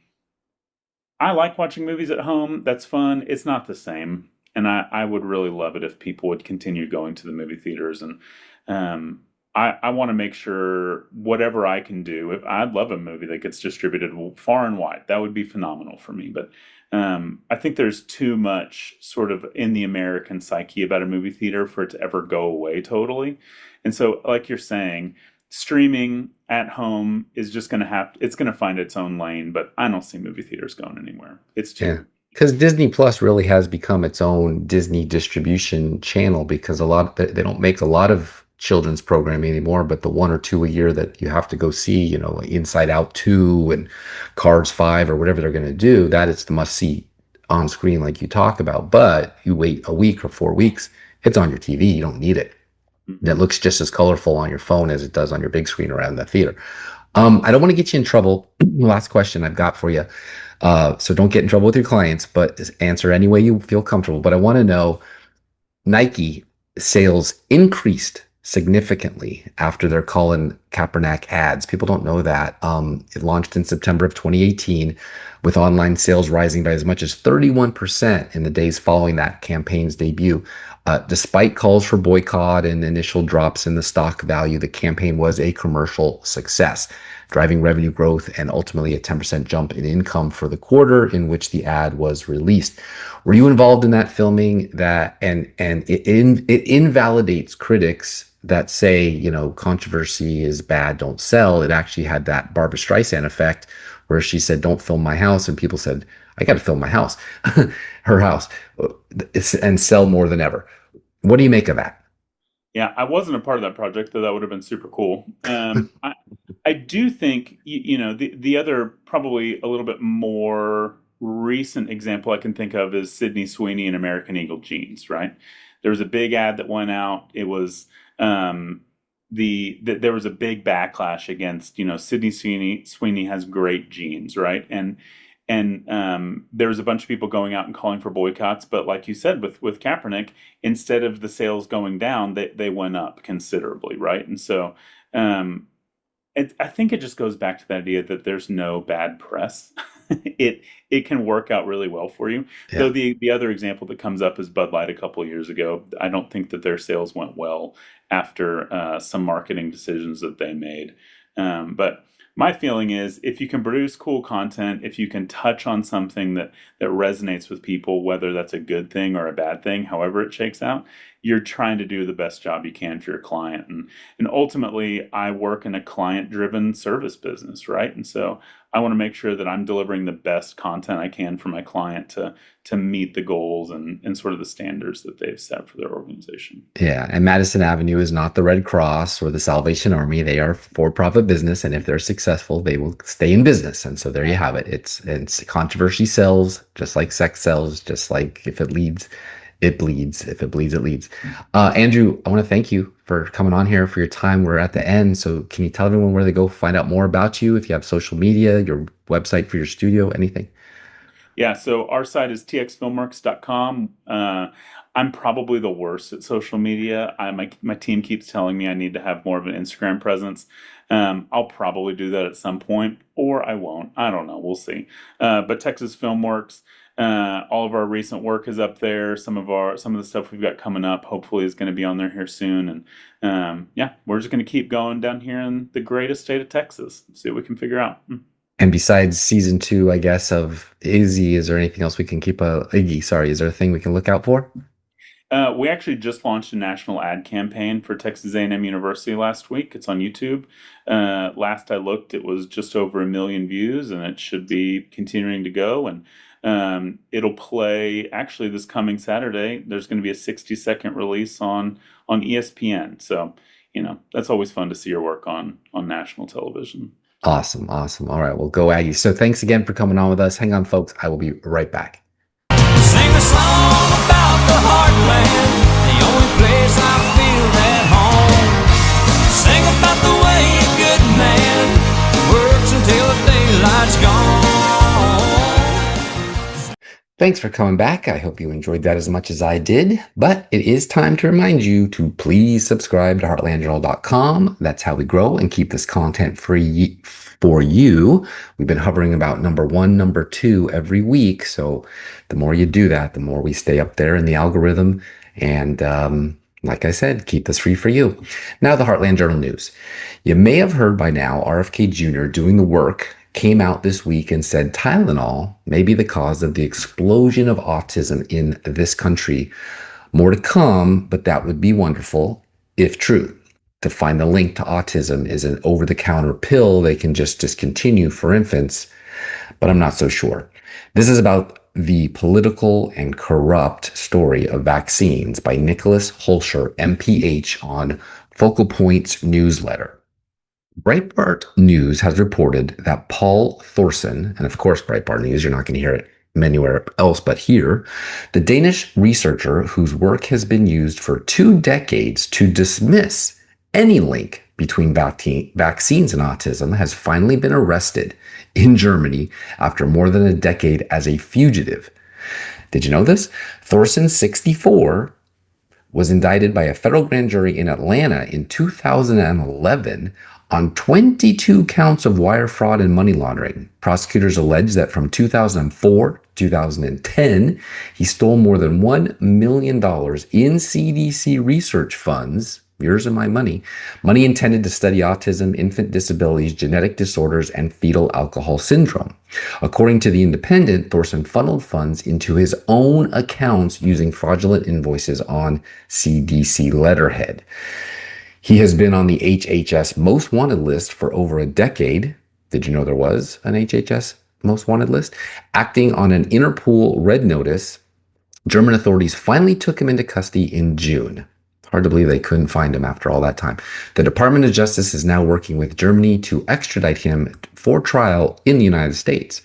I like watching movies at home. That's fun. It's not the same. And I would really love it if people would continue going to the movie theaters. And um, I want to make sure whatever I can do, if I'd love a movie that gets distributed far and wide, that would be phenomenal for me. But I think there's too much sort of in the American psyche about a movie theater for it to ever go away totally. And so, like you're saying, streaming at home is just going to it's going to find its own lane, but I don't see movie theaters going anywhere. It's Yeah. too. Because Disney Plus really has become its own Disney distribution channel because they don't make a lot of children's programming anymore, but the one or two a year that you have to go see, like Inside Out 2 and Cars 5 or whatever they're going to do, that is the must see on screen like you talk about. But you wait a week or 4 weeks, it's on your TV. You don't need it. That Mhm. looks just as colorful on your phone as it does on your big screen around the theater. I don't want to get you in trouble. Last question I've got for you. So don't get in trouble with your clients, but answer any way you feel comfortable. But I want to know Nike sales increased significantly after their Colin Kaepernick ads. People don't know that. It launched in September of 2018, with online sales rising by as much as 31% in the days following that campaign's debut. Despite calls for boycott and initial drops in the stock value, the campaign was a commercial success, driving revenue growth and ultimately a 10% jump in income for the quarter in which the ad was released. Were you involved in that filming? It invalidates critics that say, controversy is bad, don't sell. It actually had that Barbara Streisand effect where she said, don't film my house. And people said, I got to film my house, her house, and sell more than ever. What do you make of that? Yeah, I wasn't a part of that project, though that would have been super cool. I do think the other probably a little bit more recent example I can think of is Sydney Sweeney and American Eagle jeans. Right, there was a big ad that went out. It was there was a big backlash against Sydney Sweeney has great jeans, right, and there was a bunch of people going out and calling for boycotts. But like you said, with Kaepernick, instead of the sales going down, they went up considerably, right? And so I think it just goes back to the idea that there's no bad press. It can work out really well for you. Yeah. Though the other example that comes up is Bud Light a couple of years ago. I don't think that their sales went well after some marketing decisions that they made. But my feeling is if you can produce cool content, if you can touch on something that resonates with people, whether that's a good thing or a bad thing, however it shakes out, you're trying to do the best job you can for your client. And ultimately, I work in a client-driven service business, right? And so I want to make sure that I'm delivering the best content I can for my client to meet the goals and sort of the standards that they've set for their organization. Yeah, and Madison Avenue is not the Red Cross or the Salvation Army. They are for-profit business, and if they're successful, they will stay in business. And so there you have it. It's controversy sells, just like sex sells, just like if it leads, it bleeds. If it bleeds, it leads. Andrew, I want to thank you for coming on here for your time. We're at the end, so can you tell everyone where they go find out more about you? If you have social media, your website for your studio, anything? Yeah, so our site is txfilmworks.com. I'm probably the worst at social media. My team keeps telling me I need to have more of an Instagram presence. I'll probably do that at some point, or I won't. I don't know. We'll see. But Texas Filmworks, all of our recent work is up there. Some of the stuff we've got coming up, hopefully, is going to be on there here soon. And yeah, we're just going to keep going down here in the greatest state of Texas. See what we can figure out. And besides season 2, I guess, of Izzy, is there anything else we can Iggy, sorry, is there a thing we can look out for? We actually just launched a national ad campaign for Texas A&M University last week. It's on YouTube. Last I looked, it was just over 1 million views, and it should be continuing to go. And it'll play actually this coming Saturday. There's going to be a 60-second release on ESPN. So, that's always fun to see your work on national television. Awesome. All right, well, go Aggies. So thanks again for coming on with us. Hang on, folks. I will be right back. Sing a song about the heartland, the only place place I feel at home. Sing about the way a good man works until the daylight's gone. Thanks for coming back. I hope you enjoyed that as much as I did. But it is time to remind you to please subscribe to heartlandjournal.com. That's how we grow and keep this content free for you. We've been hovering about number 1, number 2 every week. So the more you do that, the more we stay up there in the algorithm. And like I said, keep this free for you. Now, the Heartland Journal news. You may have heard by now RFK Jr. doing the work came out this week and said Tylenol may be the cause of the explosion of autism in this country. More to come, but that would be wonderful if true. To find the link to autism is an over-the-counter pill they can just discontinue for infants, but I'm not so sure. This is about the political and corrupt story of vaccines by Nicholas Holscher, MPH, on Focal Point's newsletter. Breitbart News has reported that Paul Thorsen, and of course Breitbart News, you're not going to hear it anywhere else but here, the Danish researcher whose work has been used for 2 decades to dismiss any link between vaccines and autism, has finally been arrested in Germany after more than a decade as a fugitive. Did you know this? Thorsen, 64, was indicted by a federal grand jury in Atlanta in 2011 on 22 counts of wire fraud and money laundering. Prosecutors allege that from 2004 to 2010, he stole more than $1 million in CDC research funds, yours and my money intended to study autism, infant disabilities, genetic disorders, and fetal alcohol syndrome. According to The Independent, Thorsen funneled funds into his own accounts using fraudulent invoices on CDC letterhead. He has been on the HHS Most Wanted list for over a decade. Did you know there was an HHS Most Wanted list? Acting on an Interpol red notice, German authorities finally took him into custody in June. Hard to believe they couldn't find him after all that time. The Department of Justice is now working with Germany to extradite him for trial in the United States.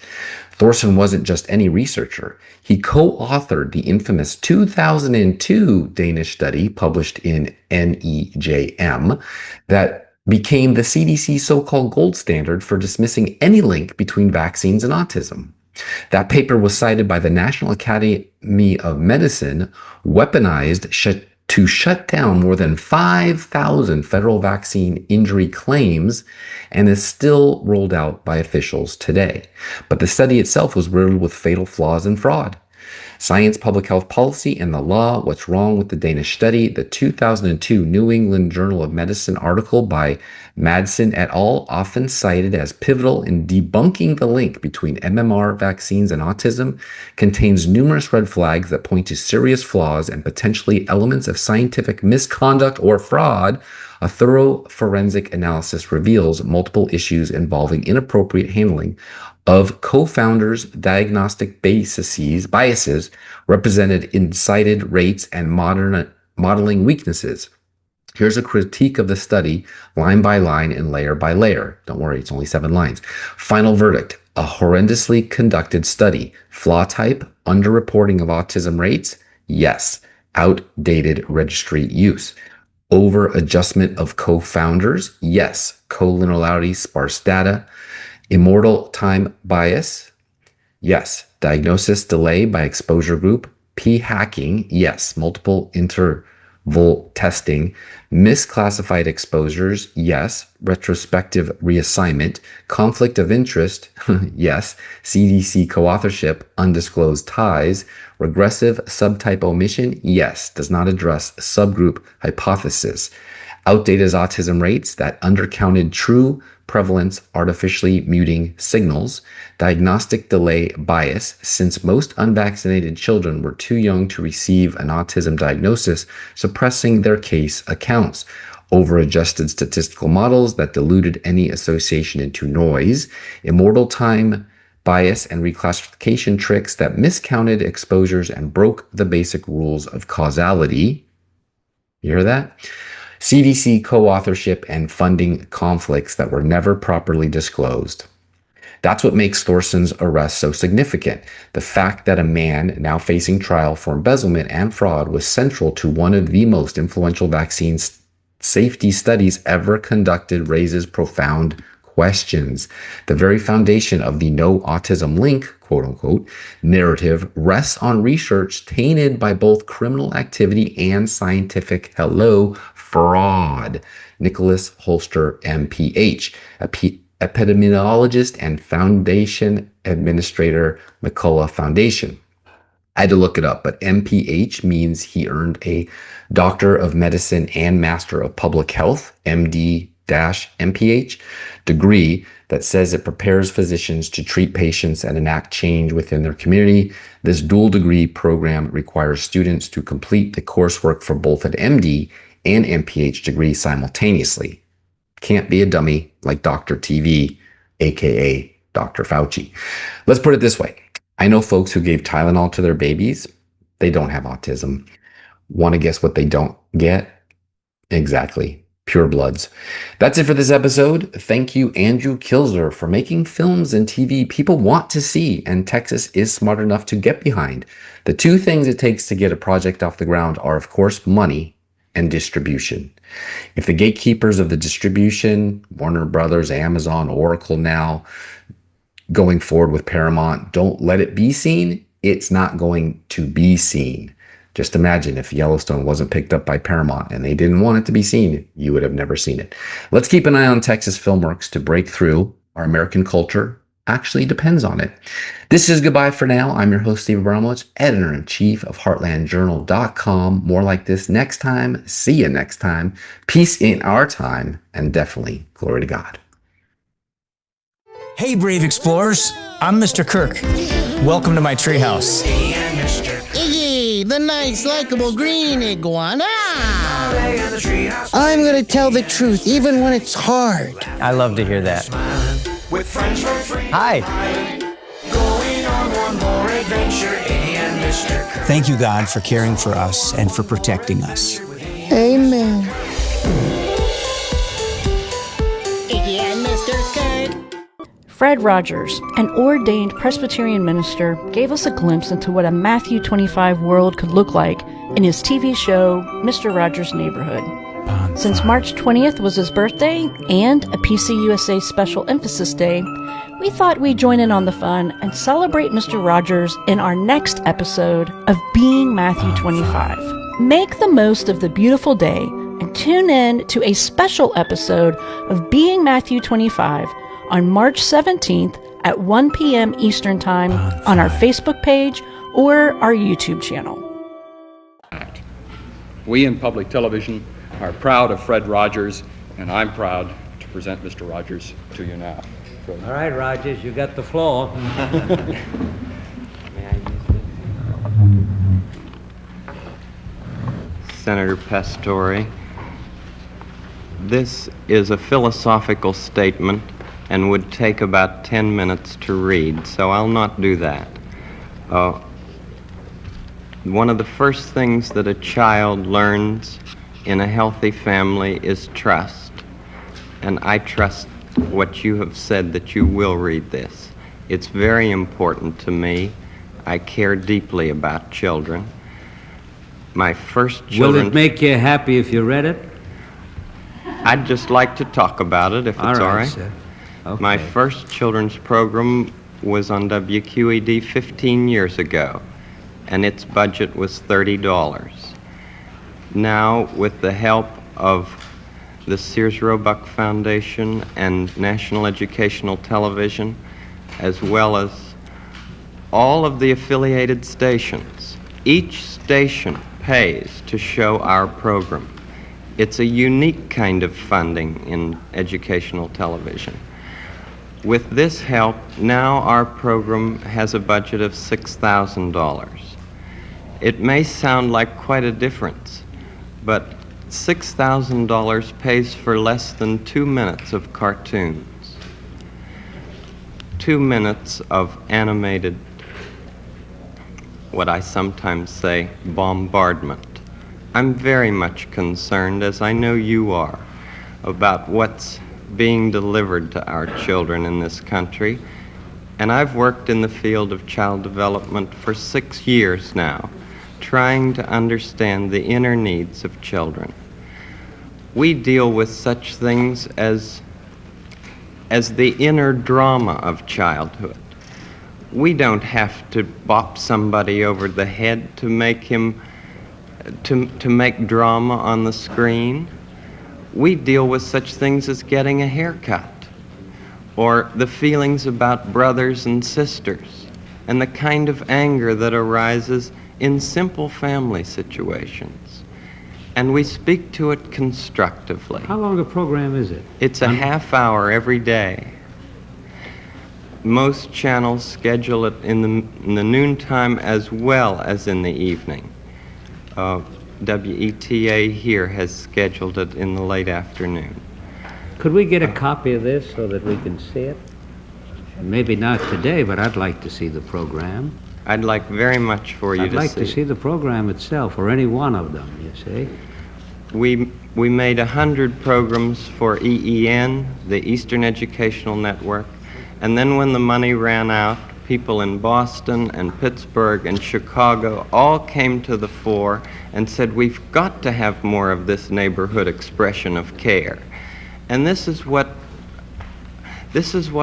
Thorsen wasn't just any researcher. He co-authored the infamous 2002 Danish study published in NEJM that became the CDC's so-called gold standard for dismissing any link between vaccines and autism. That paper was cited by the National Academy of Medicine, weaponized to shut down more than 5,000 federal vaccine injury claims, and is still rolled out by officials today. But the study itself was riddled with fatal flaws and fraud. Science, public health policy, and the law. What's wrong with the Danish study? The 2002 New England Journal of Medicine article by Madsen et al., often cited as pivotal in debunking the link between MMR vaccines and autism, contains numerous red flags that point to serious flaws and potentially elements of scientific misconduct or fraud. A thorough forensic analysis reveals multiple issues involving inappropriate handling of co-founders' diagnostic biases represented in cited rates and modeling weaknesses. Here's a critique of the study, line by line and layer by layer. Don't worry, it's only 7 lines. Final verdict: a horrendously conducted study. Flaw type: underreporting of autism rates? Yes. Outdated registry use. Over adjustment of co-founders? Yes. Collinearity, sparse data. Immortal time bias? Yes. Diagnosis delay by exposure group? P-hacking? Yes. Multiple interval testing. Misclassified exposures? Yes. Retrospective reassignment. Conflict of interest? Yes. CDC co-authorship? Undisclosed ties. Regressive subtype omission? Yes. Does not address subgroup hypothesis. Outdated autism rates that undercounted true prevalence, artificially muting signals. Diagnostic delay bias, since most unvaccinated children were too young to receive an autism diagnosis, suppressing their case accounts. Over-adjusted statistical models that diluted any association into noise. Immortal time bias and reclassification tricks that miscounted exposures and broke the basic rules of causality. You hear that? CDC co-authorship and funding conflicts that were never properly disclosed. That's what makes Thorson's arrest so significant. The fact that a man now facing trial for embezzlement and fraud was central to one of the most influential vaccine safety studies ever conducted raises profound questions. The very foundation of the no autism link, quote unquote, narrative rests on research tainted by both criminal activity and scientific fraud. Nicholas Holster, MPH, epidemiologist and foundation administrator, McCullough Foundation. I had to look it up, but MPH means he earned a Doctor of Medicine and Master of Public Health, MD-MPH, degree that says it prepares physicians to treat patients and enact change within their community. This dual degree program requires students to complete the coursework for both an MD and MPH degree simultaneously. Can't be a dummy like Dr. TV, aka Dr. Fauci. Let's put it this way. I know folks who gave Tylenol to their babies. They don't have autism. Want to guess what they don't get? Exactly. Pure bloods. That's it for this episode. Thank you, Andrew Kilzer, for making films and TV people want to see, and Texas is smart enough to get behind. The two things it takes to get a project off the ground are, of course, money and distribution. If the gatekeepers of the distribution, Warner Brothers, Amazon, Oracle now, going forward with Paramount, don't let it be seen, it's not going to be seen. Just imagine if Yellowstone wasn't picked up by Paramount and they didn't want it to be seen, you would have never seen it. Let's keep an eye on Texas Filmworks to break through. Our American culture actually depends on it. This is goodbye for now. I'm your host, Steve Abramowitz, editor-in-chief of HeartlandJournal.com. More like this next time. See you next time. Peace in our time, and definitely glory to God. Hey, brave explorers. I'm Mr. Kirk. Welcome to my treehouse. Iggy, the nice, likable green iguana. I'm gonna tell the truth, even when it's hard. I love to hear that. Hi. Going on one more adventure, Iggy and Mr. Kirk. Thank you, God, for caring for us and for protecting us. Amen. Iggy and Mr. Kirk. Fred Rogers, an ordained Presbyterian minister, gave us a glimpse into what a Matthew 25 world could look like in his TV show, Mr. Rogers' Neighborhood. Since March 20th was his birthday and a PCUSA Special Emphasis Day, we thought we'd join in on the fun and celebrate Mr. Rogers in our next episode of Being Matthew 25. Make the most of the beautiful day and tune in to a special episode of Being Matthew 25 on March 17th at 1 p.m. Eastern Time on our Facebook page or our YouTube channel. We in public television are proud of Fred Rogers, and I'm proud to present Mr. Rogers to you now. Fred. All right, Rogers, you got the floor. Senator Pastore, this is a philosophical statement and would take about 10 minutes to read, so I'll not do that. One of the first things that a child learns in a healthy family is trust, and I trust what you have said that you will read this. It's very important to me. I care deeply about children. My first children... Will it make you happy if you read it? I'd just like to talk about it, if it's all right. Sir. Okay. My first children's program was on WQED 15 years ago, and its budget was $30. Now, with the help of the Sears Roebuck Foundation and National Educational Television, as well as all of the affiliated stations, each station pays to show our program. It's a unique kind of funding in educational television. With this help, now our program has a budget of $6,000. It may sound like quite a difference, but $6,000 pays for less than 2 minutes of cartoons, 2 minutes of animated, what I sometimes say, bombardment. I'm very much concerned, as I know you are, about what's being delivered to our children in this country, And I've worked in the field of child development for 6 years now, trying to understand the inner needs of children. We deal with such things as the inner drama of childhood. We don't have to bop somebody over the head to make drama on the screen. We deal with such things as getting a haircut, or the feelings about brothers and sisters, and the kind of anger that arises in simple family situations. And we speak to it constructively. How long a program is it? It's a half hour every day. Most channels schedule it in the noontime as well as in the evening. WETA here has scheduled it in the late afternoon. Could we get a copy of this so that we can see it? Maybe not today, but I'd like to see the program. I'd like very much for you to see. I'd like to see the program itself, or any one of them, you see. We made 100 programs for EEN, the Eastern Educational Network, and then when the money ran out, people in Boston and Pittsburgh and Chicago all came to the fore and said, we've got to have more of this neighborhood expression of care. And this is what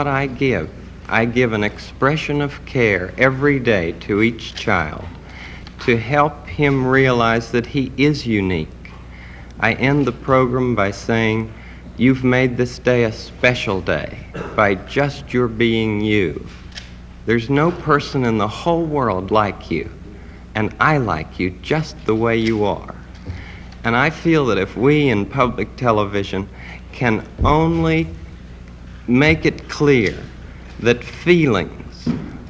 I give. I give an expression of care every day to each child to help him realize that he is unique. I end the program by saying, you've made this day a special day by just your being you. There's no person in the whole world like you, and I like you just the way you are. And I feel that if we in public television can only make it clear that feelings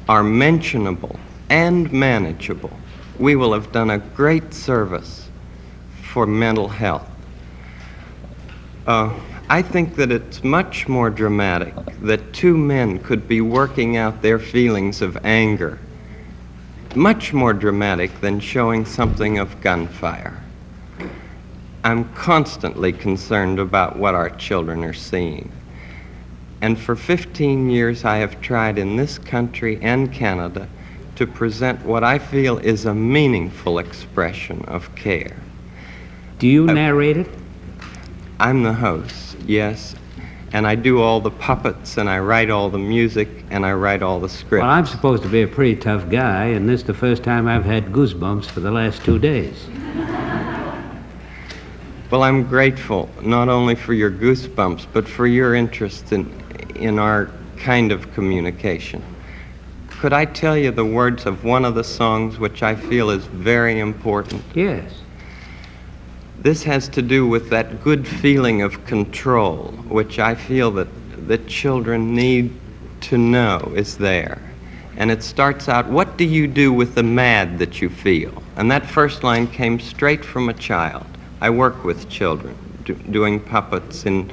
are mentionable and manageable, we will have done a great service for mental health. I think that it's much more dramatic that two men could be working out their feelings of anger, much more dramatic than showing something of gunfire. I'm constantly concerned about what our children are seeing. And for 15 years I have tried in this country and Canada to present what I feel is a meaningful expression of care. Do you narrate it? I'm the host, yes. And I do all the puppets, and I write all the music, and I write all the scripts. Well, I'm supposed to be a pretty tough guy, and this is the first time I've had goosebumps for the last 2 days. Well, I'm grateful not only for your goosebumps, but for your interest in our kind of communication. Could I tell you the words of one of the songs which I feel is very important? Yes. This has to do with that good feeling of control, which I feel that children need to know is there. And it starts out, what do you do with the mad that you feel? And that first line came straight from a child. I work with children, doing puppets in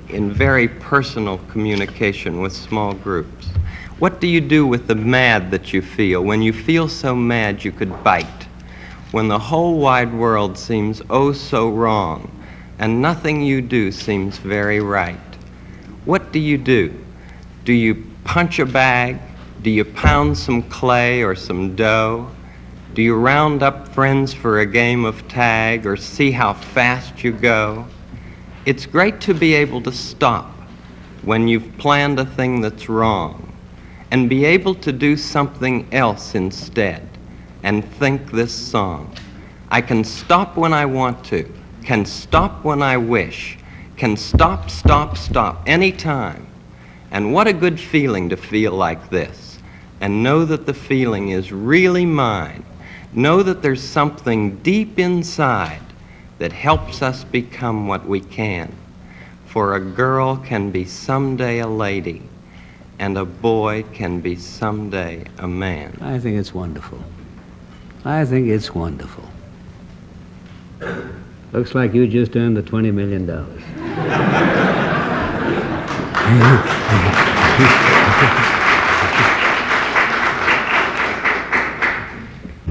very personal communication with small groups. What do you do with the mad that you feel? When you feel so mad you could bite. When the whole wide world seems oh so wrong, and nothing you do seems very right. What do you do? Do you punch a bag? Do you pound some clay or some dough? Do you round up friends for a game of tag or see how fast you go? It's great to be able to stop when you've planned a thing that's wrong and be able to do something else instead and think this song. I can stop when I want to, can stop when I wish, can stop, stop, stop anytime. And what a good feeling to feel like this and know that the feeling is really mine. Know that there's something deep inside that helps us become what we can. For a girl can be someday a lady, and a boy can be someday a man. I think it's wonderful. I think it's wonderful. Looks like you just earned the $20 million.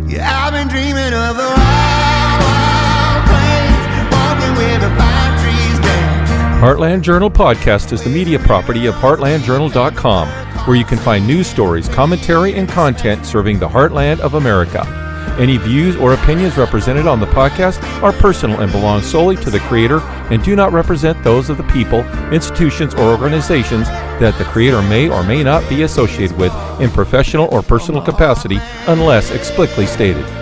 Yeah, I've been dreaming of the wild, wild plains, walking where the pine trees dance. Heartland Journal Podcast is the media property of heartlandjournal.com, where you can find news stories, commentary, and content serving the heartland of America. Any views or opinions represented on the podcast are personal and belong solely to the creator and do not represent those of the people, institutions, or organizations that the creator may or may not be associated with in professional or personal capacity unless explicitly stated.